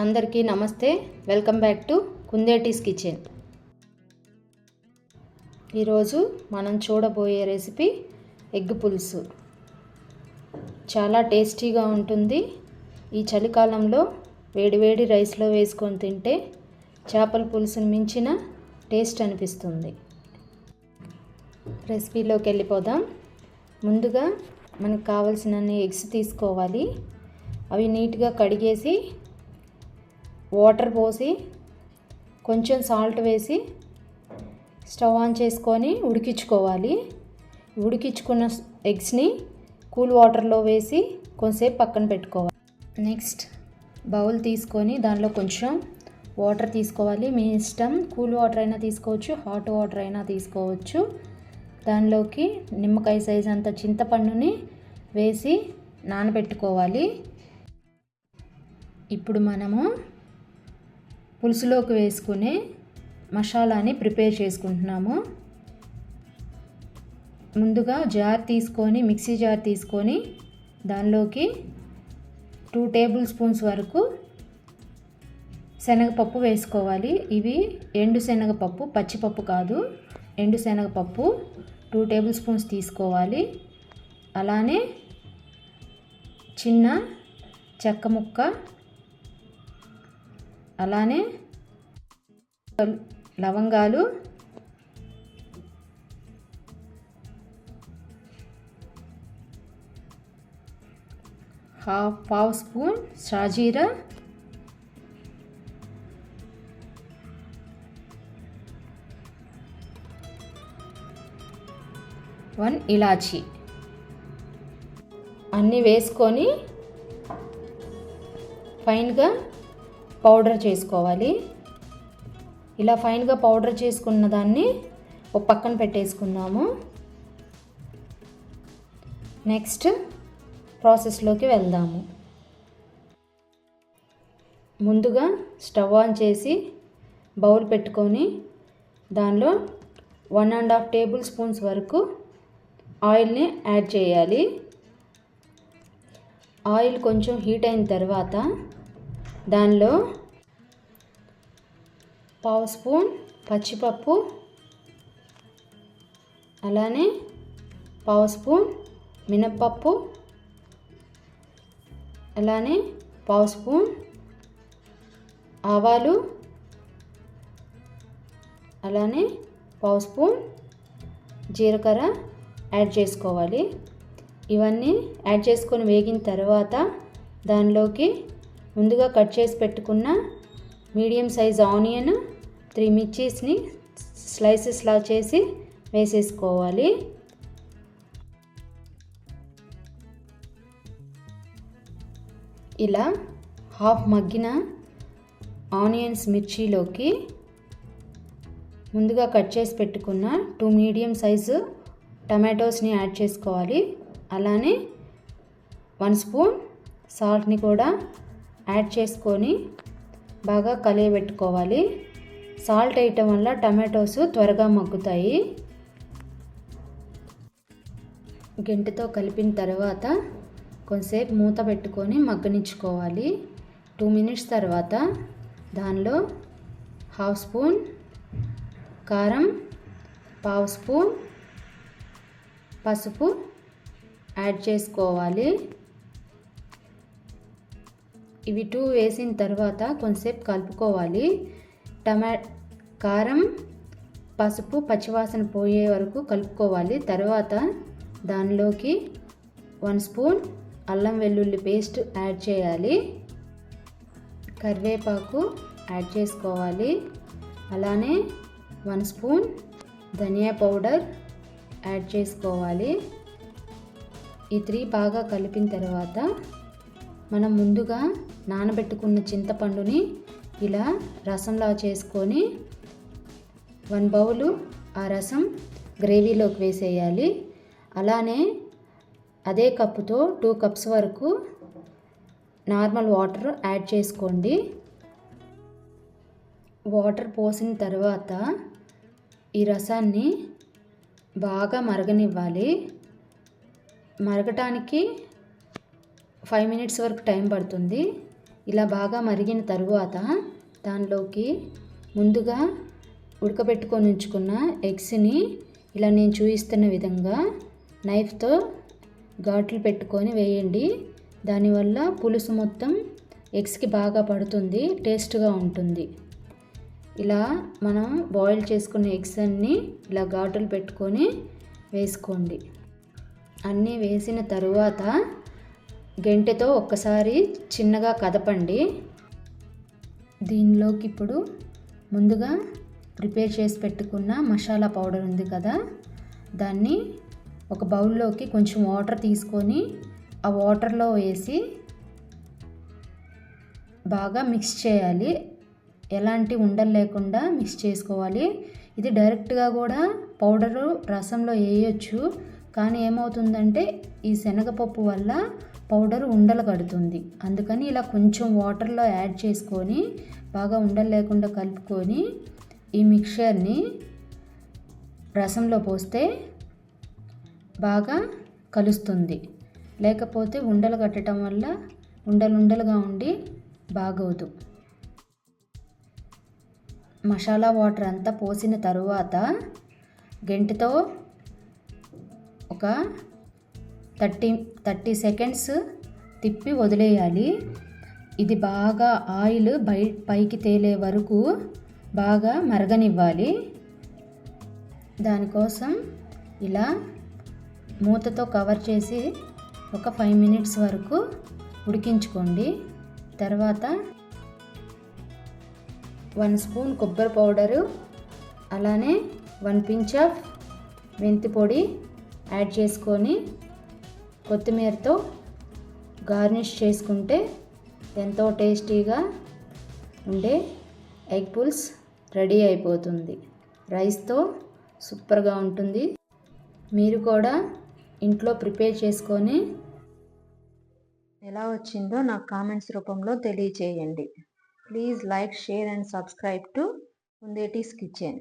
అందరికీ నమస్తే. Welcome back to Kundeti's kitchen. ఈరోజు మనం చూడబోయే రెసిపీ ఎగ్ పులుసు. చాలా టేస్టీగా ఉంటుంది. ఈ చలికాలంలో వేడివేడి రైస్లో వేసుకొని తింటే చేపల పులుసుని మించిన టేస్ట్ అనిపిస్తుంది. రెసిపీలోకి వెళ్ళిపోదాం. ముందుగా మనకు కావలసినన్ని ఎగ్స్ తీసుకోవాలి. అవి నీట్గా కడిగేసి వాటర్ పోసి కొంచెం సాల్ట్ వేసి స్టవ్ ఆన్ చేసుకొని ఉడికించుకోవాలి. ఉడికించుకున్న ఎగ్స్ని కూల్ వాటర్లో వేసి కొంచెంసేపు పక్కన పెట్టుకోవాలి. నెక్స్ట్ బౌల్ తీసుకొని దానిలో కొంచెం వాటర్ తీసుకోవాలి. మీ ఇష్టం, కూల్ వాటర్ అయినా తీసుకోవచ్చు, హాట్ వాటర్ అయినా తీసుకోవచ్చు. దానిలోకి నిమ్మకాయ సైజ్ అంత చింతపండుని వేసి నానబెట్టుకోవాలి. ఇప్పుడు మనము పులుసులోకి వేసుకునే మసాలాని ప్రిపేర్ చేసుకుంటున్నాము. ముందుగా మిక్సీ జార్ తీసుకొని దానిలోకి 2 టేబుల్ స్పూన్స్ వరకు శనగపప్పు వేసుకోవాలి. ఇవి ఎండు శనగపప్పు, పచ్చిపప్పు కాదు, ఎండు శనగపప్పు 2 టేబుల్ స్పూన్స్ తీసుకోవాలి. అలానే చిన్న చెక్క ముక్క, అలానే లవంగాలు, పావు స్పూన్ షాజీరా, 1 ఇలాచి అన్నీ వేసుకొని ఫైన్గా పౌడర్ చేసుకోవాలి. ఇలా ఫైన్గా పౌడర్ చేసుకున్న దాన్ని ఒక పక్కన పెట్టేసుకుందాము. నెక్స్ట్ ప్రాసెస్లోకి వెళ్దాము. ముందుగా స్టవ్ ఆన్ చేసి బౌల్ పెట్టుకొని దానిలో 1.5 టేబుల్ స్పూన్స్ వరకు ఆయిల్ని యాడ్ చేయాలి. ఆయిల్ కొంచెం హీట్ అయిన తర్వాత దానిలో పావు స్పూన్ పచ్చిపప్పు, అలానే పావు స్పూన్ మినప్పప్పు, అలానే పావు స్పూన్ ఆవాలు, అలానే పావు స్పూన్ జీలకర్ర యాడ్ చేసుకోవాలి. ఇవన్నీ యాడ్ చేసుకొని వేగిన తర్వాత దానిలోకి ముందుగా కట్ చేసి పెట్టుకున్న మీడియం సైజ్ ఆనియన్, 3 మిర్చీస్ని స్లైసెస్లా చేసి వేసేసుకోవాలి. ఇలా హాఫ్ మగ్గిన ఆనియన్స్ మిర్చిలోకి ముందుగా కట్ చేసి పెట్టుకున్న 2 మీడియం సైజు టమాటోస్ని యాడ్ చేసుకోవాలి. అలానే 1 స్పూన్ సాల్ట్ని కూడా యాడ్ చేసుకొని బాగా కలియబెట్టుకోవాలి. సాల్ట్ వేయటం వల్ల టమాటోస్ త్వరగా మగ్గుతాయి. గెంటితో కలిపిన తర్వాత కొంచెంసేపు మూత పెట్టుకొని మగ్గనిచ్చుకోవాలి. 2 మినిట్స్ తర్వాత దానిలో హాఫ్ స్పూన్ కారం, పావు స్పూన్ పసుపు యాడ్ చేసుకోవాలి. ఇవి 2 వేసిన తర్వాత కొంచెంసేపు కలుపుకోవాలి. కారం, పసుపు పచ్చివాసన పోయే వరకు కలుపుకోవాలి. తర్వాత దానిలోకి 1 స్పూన్ అల్లం వెల్లుల్లి పేస్ట్ యాడ్ చేయాలి. కరివేపాకు యాడ్ చేసుకోవాలి. అలానే 1 స్పూన్ ధనియా పౌడర్ యాడ్ చేసుకోవాలి. ఈ 3 బాగా కలిపిన తర్వాత మనం ముందుగా నానబెట్టుకున్న చింతపండుని ఇలా రసంలా చేసుకొని 1 బౌలు ఆ రసం గ్రేవీలోకి వేసేయాలి. అలానే అదే కప్పుతో 2 కప్స్ వరకు నార్మల్ వాటర్ యాడ్ చేసుకోండి. వాటర్ పోసిన తర్వాత ఈ రసాన్ని బాగా మరగనివ్వాలి. మరగటానికి 5 మినిట్స్ వరకు టైం పడుతుంది. ఇలా బాగా మరిగిన తరువాత దానిలోకి ముందుగా ఉడకబెట్టుకొని ఉంచుకున్న ఎగ్స్ని ఇలా నేను చూపిస్తున్న విధంగా నైఫ్తో ఘాట్లు పెట్టుకొని వేయండి. దానివల్ల పులుసు మొత్తం ఎగ్స్కి బాగా పడుతుంది, టేస్ట్గా ఉంటుంది. ఇలా మనం బాయిల్ చేసుకున్న ఎగ్స్ అన్నీ ఇలా ఘాటులు పెట్టుకొని వేసుకోండి. అన్నీ వేసిన తరువాత గెంటెతో ఒక్కసారి చిన్నగా కదపండి. దీనిలోకి ఇప్పుడు ముందుగా ప్రిపేర్ చేసి పెట్టుకున్న మసాలా పౌడర్ ఉంది కదా, దాన్ని ఒక బౌల్లోకి కొంచెం వాటర్ తీసుకొని ఆ వాటర్లో వేసి బాగా మిక్స్ చేయాలి. ఎలాంటి ఉండలు లేకుండా మిక్స్ చేసుకోవాలి. ఇది డైరెక్ట్గా కూడా పౌడరు రసంలో వేయొచ్చు, కానీ ఏమవుతుందంటే ఈ శనగపప్పు వల్ల పౌడర్ ఉండలు కడుతుంది. అందుకని ఇలా కొంచెం వాటర్లో యాడ్ చేసుకొని బాగా ఉండలు లేకుండా కలుపుకొని ఈ మిక్చర్ని రసంలో పోస్తే బాగా కలుస్తుంది. లేకపోతే ఉండలు కట్టడం వల్ల ఉండలుగా ఉండి బాగోదు. మసాలా వాటర్ అంతా పోసిన తరువాత గెంటెతో ఒక 30 సెకండ్స్ తిప్పి వదిలేయాలి. ఇది బాగా ఆయిల్ పైకి తేలే వరకు బాగా మరగనివ్వాలి. దానికోసం ఇలా మూతతో కవర్ చేసి ఒక 5 మినిట్స్ వరకు ఉడికించుకోండి. తర్వాత 1 స్పూన్ కొబ్బరి పౌడరు, అలానే 1 పించ్ ఆఫ్ మెంతి పొడి యాడ్ చేసుకొని కొత్తిమీరతో గార్నిష్ చేసుకుంటే ఎంతో టేస్టీగా ఉండే ఎగ్ పుల్స్ రెడీ అయిపోతుంది. రైస్తో సూపర్గా ఉంటుంది. మీరు కూడా ఇంట్లో ప్రిపేర్ చేసుకొని ఎలా వచ్చిందో నాకు కామెంట్స్ రూపంలో తెలియచేయండి. Please like, share and subscribe to Kundeti's kitchen.